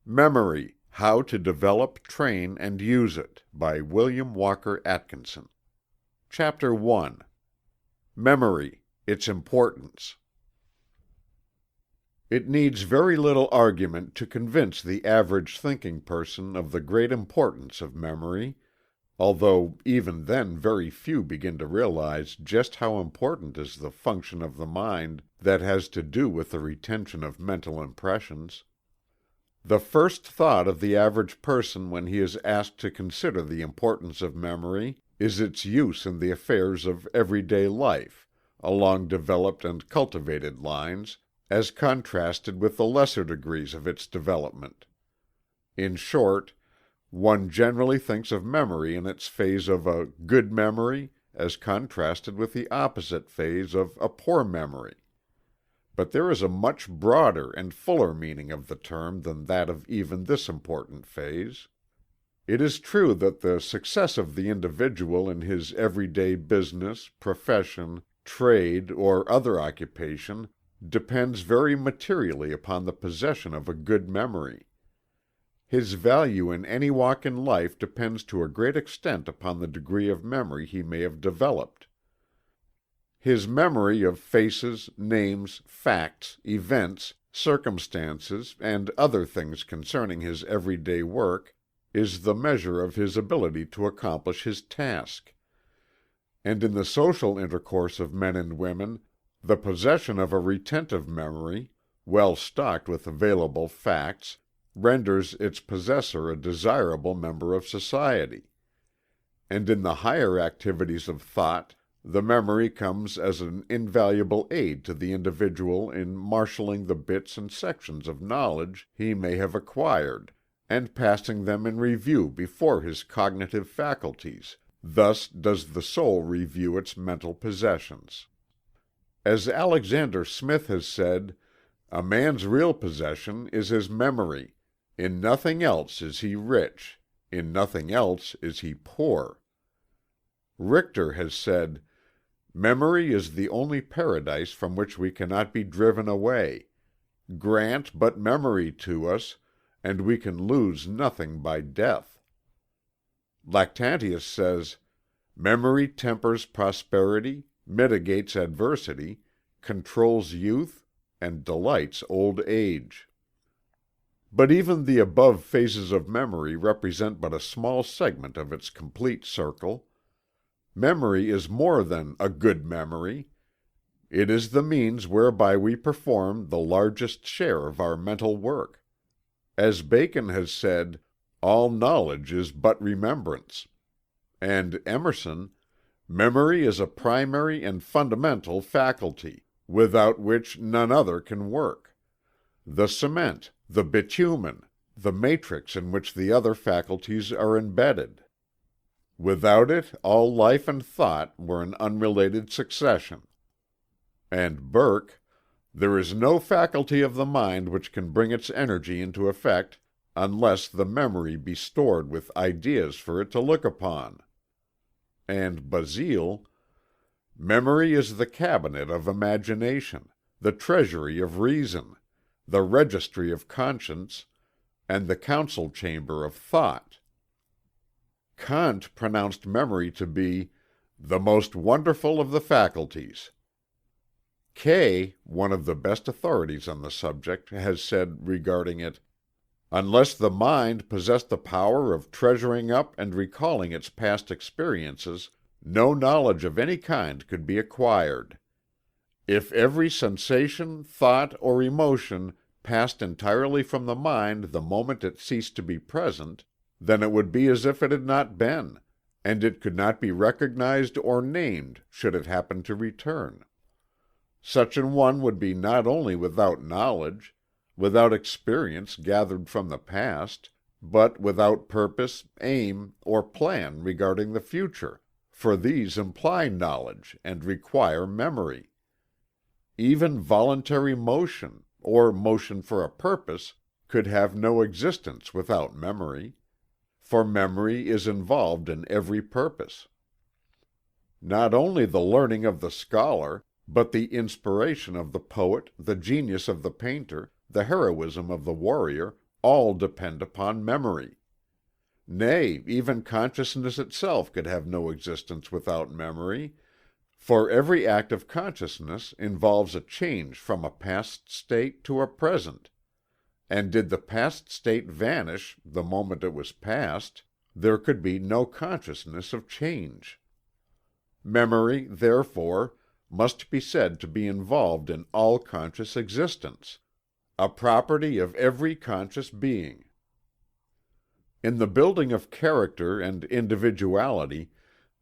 Memory: How to Develop, Train, and Use It, by William Walker Atkinson. Chapter 1. Memory: Its Importance. It needs very little argument to convince the average thinking person of the great importance of memory, although even then very few begin to realize just how important is the function of the mind that has to do with the retention of mental impressions. The first thought of the average person when he is asked to consider the importance of memory is its use in the affairs of everyday life, along developed and cultivated lines, as contrasted with the lesser degrees of its development. In short, one generally thinks of memory in its phase of a good memory as contrasted with the opposite phase of a poor memory. But there is a much broader and fuller meaning of the term than that of even this important phase. It is true that the success of the individual in his everyday business, profession, trade, or other occupation depends very materially upon the possession of a good memory. His value in any walk in life depends to a great extent upon the degree of memory he may have developed. His memory of faces, names, facts, events, circumstances, and other things concerning his everyday work is the measure of his ability to accomplish his task. And in the social intercourse of men and women, the possession of a retentive memory, well stocked with available facts, renders its possessor a desirable member of society. And in the higher activities of thought, the memory comes as an invaluable aid to the individual in marshaling the bits and sections of knowledge he may have acquired, and passing them in review before his cognitive faculties. Thus does the soul review its mental possessions. As Alexander Smith has said, "A man's real possession is his memory. In nothing else is he rich, in nothing else is he poor." Richter has said, "Memory is the only paradise from which we cannot be driven away. Grant but memory to us, and we can lose nothing by death." Lactantius says, "Memory tempers prosperity, mitigates adversity, controls youth, and delights old age." But even the above phases of memory represent but a small segment of its complete circle. Memory is more than a good memory. It is the means whereby we perform the largest share of our mental work. As Bacon has said, "All knowledge is but remembrance." And Emerson, "Memory is a primary and fundamental faculty, without which none other can work. The cement, the bitumen, the matrix in which the other faculties are embedded. Without it all life and thought were an unrelated succession." And Burke, "There is no faculty of the mind which can bring its energy into effect unless the memory be stored with ideas for it to look upon." And Basile, "Memory is the cabinet of imagination, the treasury of reason, the registry of conscience, and the council chamber of thought." Kant pronounced memory to be "the most wonderful of the faculties." Kay, one of the best authorities on the subject, has said regarding it, "Unless the mind possessed the power of treasuring up and recalling its past experiences, no knowledge of any kind could be acquired. If every sensation, thought, or emotion passed entirely from the mind the moment it ceased to be present, then it would be as if it had not been, and it could not be recognized or named should it happen to return. Such an one would be not only without knowledge, without experience gathered from the past, but without purpose, aim, or plan regarding the future, for these imply knowledge and require memory. Even voluntary motion, or motion for a purpose, could have no existence without memory, for memory is involved in every purpose. Not only the learning of the scholar, but the inspiration of the poet, the genius of the painter, the heroism of the warrior, all depend upon memory. Nay, even consciousness itself could have no existence without memory, for every act of consciousness involves a change from a past state to a present, and did the past state vanish the moment it was past, there could be no consciousness of change. Memory, therefore, must be said to be involved in all conscious existence, a property of every conscious being. In the building of character and individuality,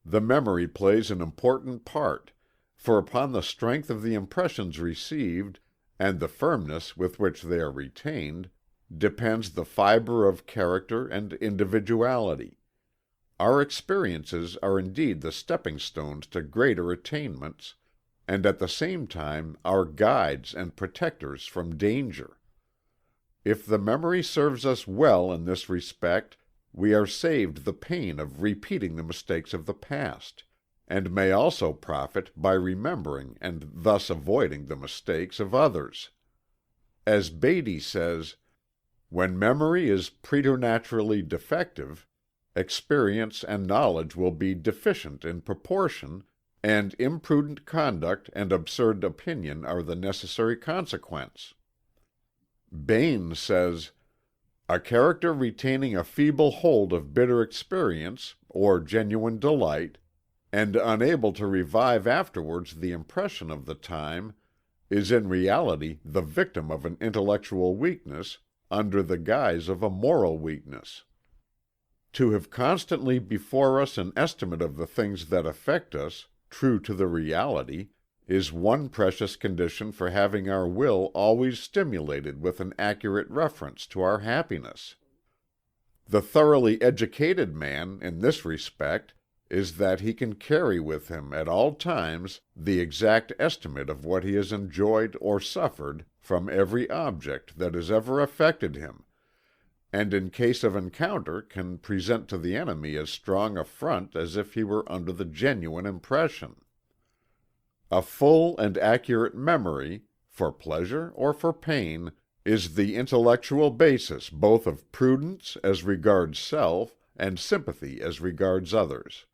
the memory plays an important part, for upon the strength of the impressions received, and the firmness with which they are retained, depends the fiber of character and individuality. Our experiences are indeed the stepping stones to greater attainments, and at the same time our guides and protectors from danger. If the memory serves us well in this respect, we are saved the pain of repeating the mistakes of the past, and may also profit by remembering and thus avoiding the mistakes of others. As Beatty says, "When memory is preternaturally defective, experience and knowledge will be deficient in proportion, and imprudent conduct and absurd opinion are the necessary consequence." Bain says, "A character retaining a feeble hold of bitter experience, or genuine delight, and unable to revive afterwards the impression of the time, is in reality the victim of an intellectual weakness under the guise of a moral weakness. To have constantly before us an estimate of the things that affect us, true to the reality, is one precious condition for having our will always stimulated with an accurate reference to our happiness. The thoroughly educated man, in this respect, is that he can carry with him at all times the exact estimate of what he has enjoyed or suffered from every object that has ever affected him, and in case of encounter can present to the enemy as strong a front as if he were under the genuine impression. A full and accurate memory, for pleasure or for pain, is the intellectual basis both of prudence as regards self, and sympathy as regards others."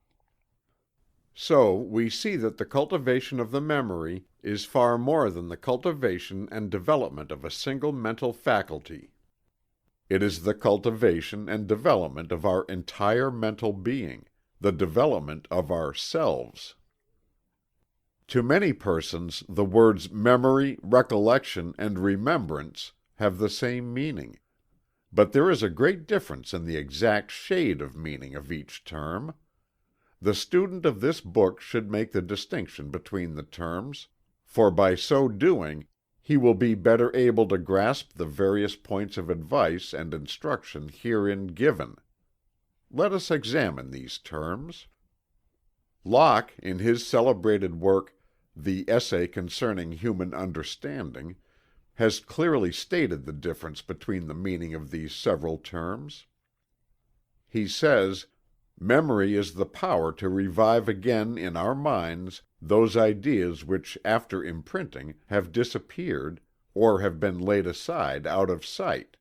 So we see that the cultivation of the memory is far more than the cultivation and development of a single mental faculty. It is the cultivation and development of our entire mental being, the development of ourselves. To many persons the words memory, recollection, and remembrance have the same meaning, but there is a great difference in the exact shade of meaning of each term. The student of this book should make the distinction between the terms, for by so doing he will be better able to grasp the various points of advice and instruction herein given. Let us examine these terms. Locke, in his celebrated work, The Essay Concerning Human Understanding, has clearly stated the difference between the meaning of these several terms. He says, "Memory is the power to revive again in our minds those ideas which after imprinting have disappeared, or have been laid aside out of sight.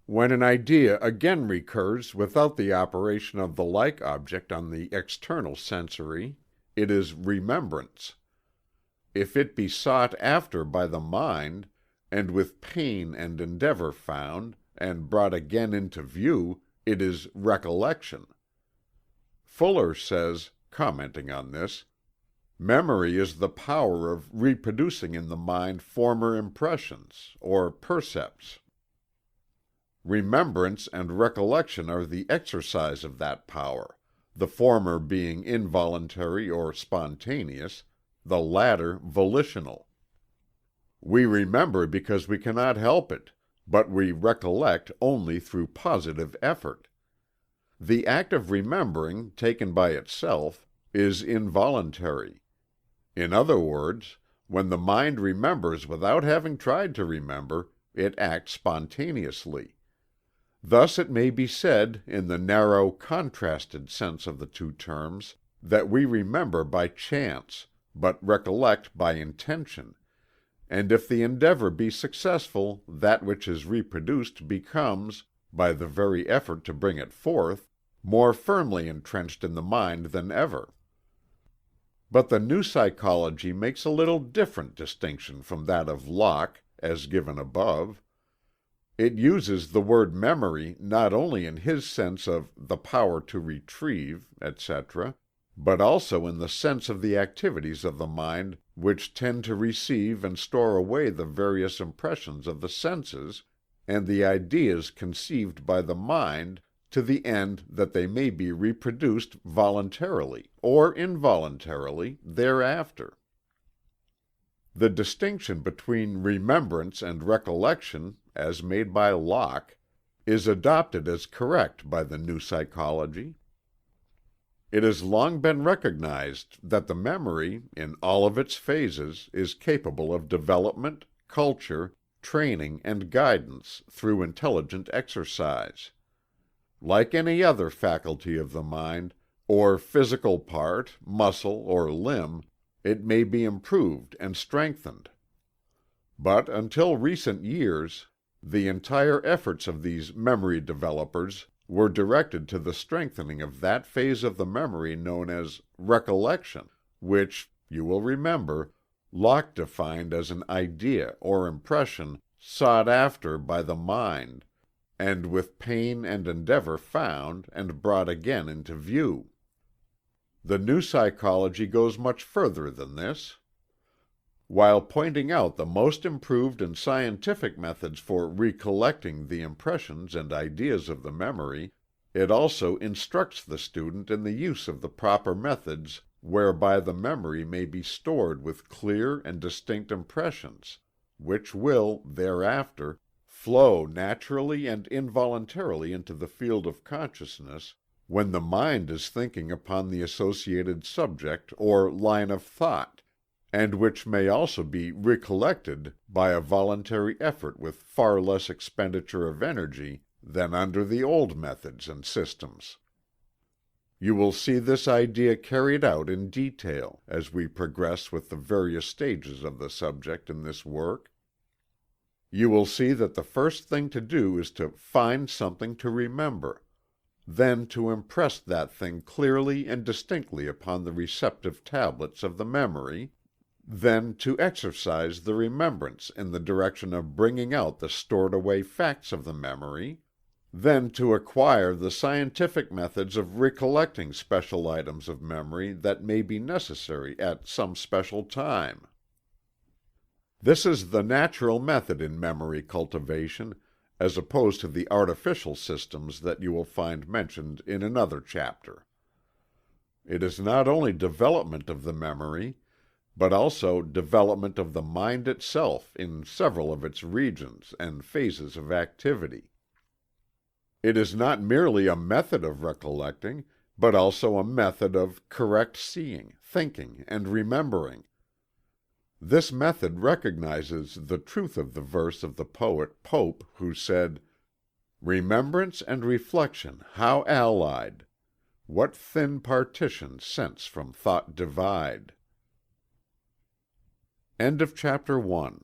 When an idea again recurs without the operation of the like object on the external sensory, it is remembrance. If it be sought after by the mind, and with pain and endeavor found, and brought again into view, it is recollection." Fuller says, commenting on this, "Memory is the power of reproducing in the mind former impressions, or percepts. Remembrance and recollection are the exercise of that power, the former being involuntary or spontaneous, the latter volitional. We remember because we cannot help it, but we recollect only through positive effort. The act of remembering, taken by itself, is involuntary. In other words, when the mind remembers without having tried to remember, it acts spontaneously. Thus it may be said, in the narrow, contrasted sense of the two terms, that we remember by chance, but recollect by intention, and if the endeavor be successful, that which is reproduced becomes, by the very effort to bring it forth, more firmly entrenched in the mind than ever. But the new psychology makes a little different distinction from that of Locke, as given above. It uses the word memory not only in his sense of the power to retrieve, etc., but also in the sense of the activities of the mind which tend to receive and store away the various impressions of the senses, and the ideas conceived by the mind, to the end that they may be reproduced voluntarily, or involuntarily, thereafter. The distinction between remembrance and recollection, as made by Locke, is adopted as correct by the new psychology. It has long been recognized that the memory, in all of its phases, is capable of development, culture, training and guidance through intelligent exercise. Like any other faculty of the mind, or physical part, muscle, or limb, it may be improved and strengthened. But until recent years, the entire efforts of these memory developers were directed to the strengthening of that phase of the memory known as recollection, which, you will remember, Locke defined as an idea or impression sought after by the mind, and with pain and endeavor found and brought again into view. The new psychology goes much further than this. While pointing out the most improved and scientific methods for recollecting the impressions and ideas of the memory, it also instructs the student in the use of the proper methods whereby the memory may be stored with clear and distinct impressions, which will, thereafter, flow naturally and involuntarily into the field of consciousness when the mind is thinking upon the associated subject or line of thought, and which may also be recollected by a voluntary effort with far less expenditure of energy than under the old methods and systems. You will see this idea carried out in detail as we progress with the various stages of the subject in this work. You will see that the first thing to do is to find something to remember, then to impress that thing clearly and distinctly upon the receptive tablets of the memory, then to exercise the remembrance in the direction of bringing out the stored away facts of the memory, then to acquire the scientific methods of recollecting special items of memory that may be necessary at some special time. This is the natural method in memory cultivation, as opposed to the artificial systems that you will find mentioned in another chapter. It is not only development of the memory, but also development of the mind itself in several of its regions and phases of activity. It is not merely a method of recollecting, but also a method of correct seeing, thinking, and remembering. This method recognizes the truth of the verse of the poet Pope, who said, "Remembrance and reflection, how allied! What thin partitions sense from thought divide!" End of chapter 1.